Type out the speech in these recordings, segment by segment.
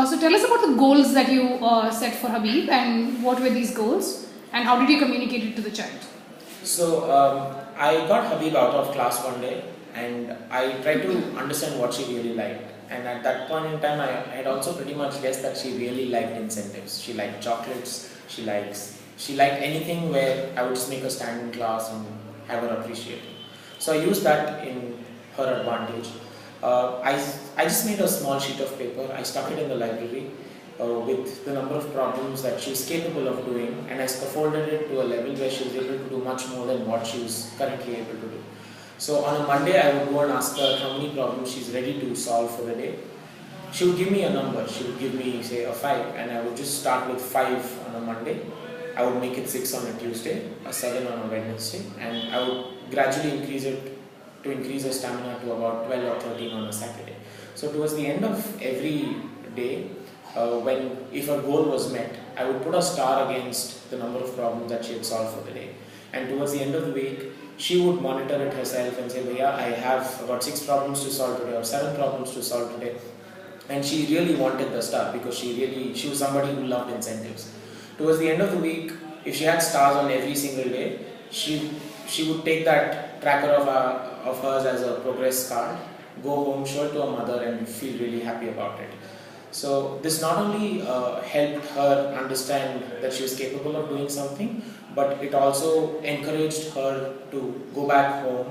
So tell us about the goals that you set for Habib, and what were these goals, and how did you communicate it to the child? So I got Habib out of class one day, and I tried to understand what she really liked. And at that point in time, I had also pretty much guessed that she really liked incentives. She liked chocolates. She liked anything where I would just make her stand in class and have her appreciate it. So I used that in her advantage. I just made a small sheet of paper. I stuck it in the library with the number of problems that she was capable of doing, and I scaffolded it to a level where she was able to do much more than what she was currently able to do. So on a Monday, I would go and ask her how many problems she's ready to solve for the day. She would give me a number. She would give me, say, a 5, and I would just start with 5 on a Monday. I would make it 6 on a Tuesday, a 7 on a Wednesday, and I would gradually increase it to increase her stamina to about 12 or 13 on a Saturday. So towards the end of every day, if her goal was met, I would put a star against the number of problems that she had solved for the day. And towards the end of the week, she would monitor it herself and say, Bhaiya, I have about 6 problems to solve today or 7 problems to solve today. And she really wanted the star because she was somebody who loved incentives. Towards the end of the week, if she had stars on every single day, she would take that tracker of hers as a progress card, go home, show it to her mother, and feel really happy about it. So this not only helped her understand that she was capable of doing something, but it also encouraged her to go back home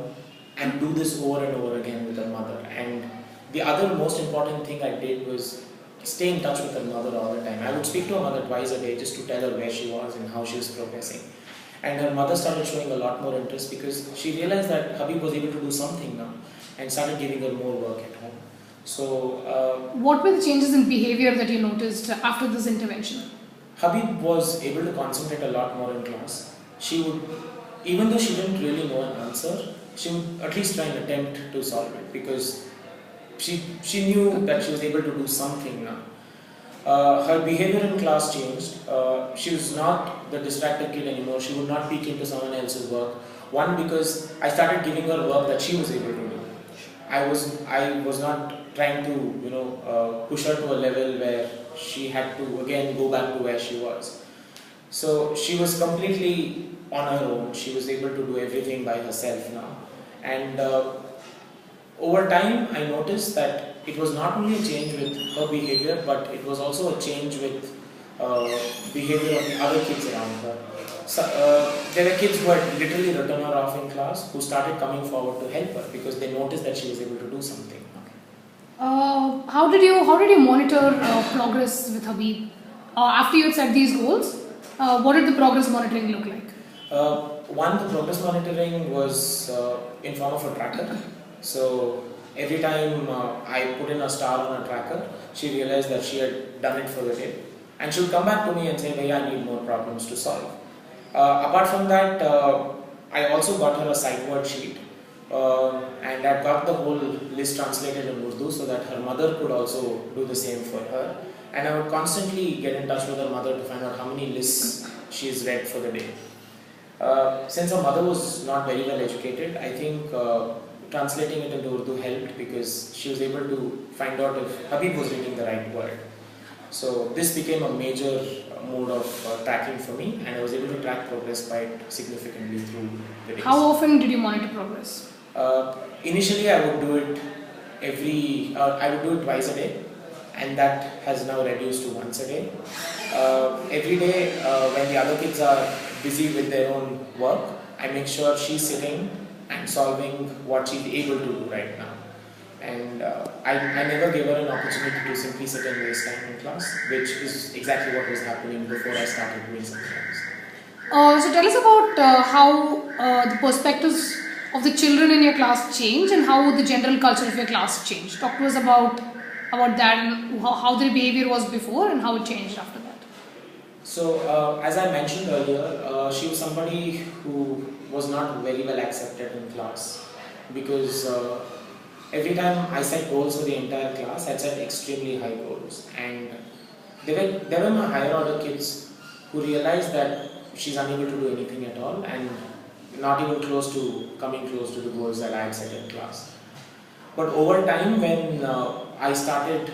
and do this over and over again with her mother. And the other most important thing I did was stay in touch with her mother all the time. I would speak to her mother twice a day just to tell her where she was and how she was progressing. And her mother started showing a lot more interest because she realized that Habib was able to do something now and started giving her more work at home. So, what were the changes in behavior that you noticed after this intervention? Habib was able to concentrate a lot more in class. She would, even though she didn't really know an answer, she would at least try and attempt to solve it because she knew that she was able to do something now. Her behavior in class changed. She was not the distracted kid anymore. She would not peek into someone else's work. One, because I started giving her work that she was able to do. I was not trying to push her to a level where she had to again go back to where she was. So she was completely on her own. She was able to do everything by herself now. And over time, I noticed that it was not only a change with her behavior, but it was also a change with behavior of the other kids around her. So, there were kids who had literally written her off in class who started coming forward to help her because they noticed that she was able to do something. How did you monitor progress with Habib after you had set these goals? What did the progress monitoring look like? The progress monitoring was in form of a tracker. So every time I put in a star on a tracker, she realized that she had done it for the day, and she would come back to me and say, "Hey, I need more problems to solve." Apart from that, I also got her a sight word sheet. And I've got the whole list translated in Urdu so that her mother could also do the same for her. And I would constantly get in touch with her mother to find out how many lists she's read for the day. Since her mother was not very well educated, I think translating it into Urdu helped because she was able to find out if Habib was reading the right word. So this became a major mode of tracking for me, and I was able to track progress quite significantly through the days. How often did you monitor progress? Initially, I would do it twice a day, and that has now reduced to once a day. Every day, when the other kids are busy with their own work, I make sure she's sitting and solving what she's able to do right now. And I never gave her an opportunity to simply sit and waste time in class, which is exactly what was happening before I started doing something else. So tell us about how the perspectives of the children in your class change and how the general culture of your class changed. Talk to us about that and how their behavior was before and how it changed after that. So as I mentioned earlier, she was somebody who was not very well accepted in class because every time I set goals for the entire class, I set extremely high goals, and there were my higher order kids who realized that she's unable to do anything at all and not even coming close to the goals that I had set in class. But over time, when I started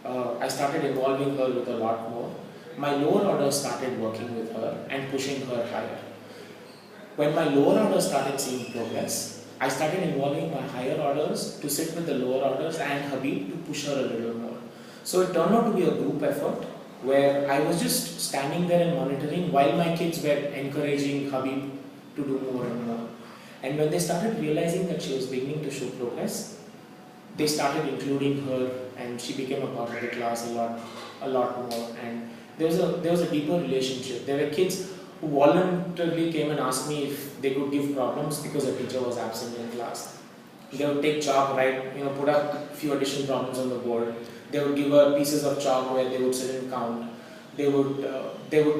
I started involving her with a lot more. My lower orders started working with her and pushing her higher. When my lower orders started seeing progress, I started involving my higher orders to sit with the lower orders and Habib to push her a little more. So it turned out to be a group effort where I was just standing there and monitoring while my kids were encouraging Habib to do more and more. And when they started realizing that she was beginning to show progress, they started including her and she became a part of the class a lot more. And there was a deeper relationship. There were kids who voluntarily came and asked me if they could give problems because a teacher was absent in class. They would take chalk, write, put up a few additional problems on the board. They would give her pieces of chalk where they would sit and count. They would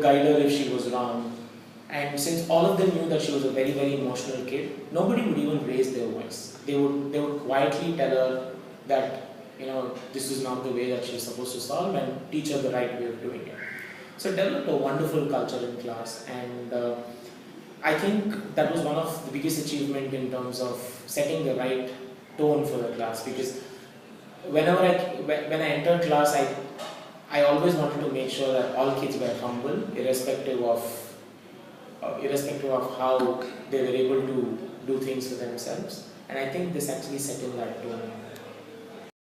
guide her if she was wrong. And since all of them knew that she was a very, very emotional kid, nobody would even raise their voice. They would quietly tell her that, this is not the way that she's supposed to solve and teach her the right way of doing it. So it developed a wonderful culture in class, and I think that was one of the biggest achievements in terms of setting the right tone for the class, because when I entered class, I always wanted to make sure that all kids were humble, irrespective of how they were able to do things for themselves. And I think this actually set in that tone.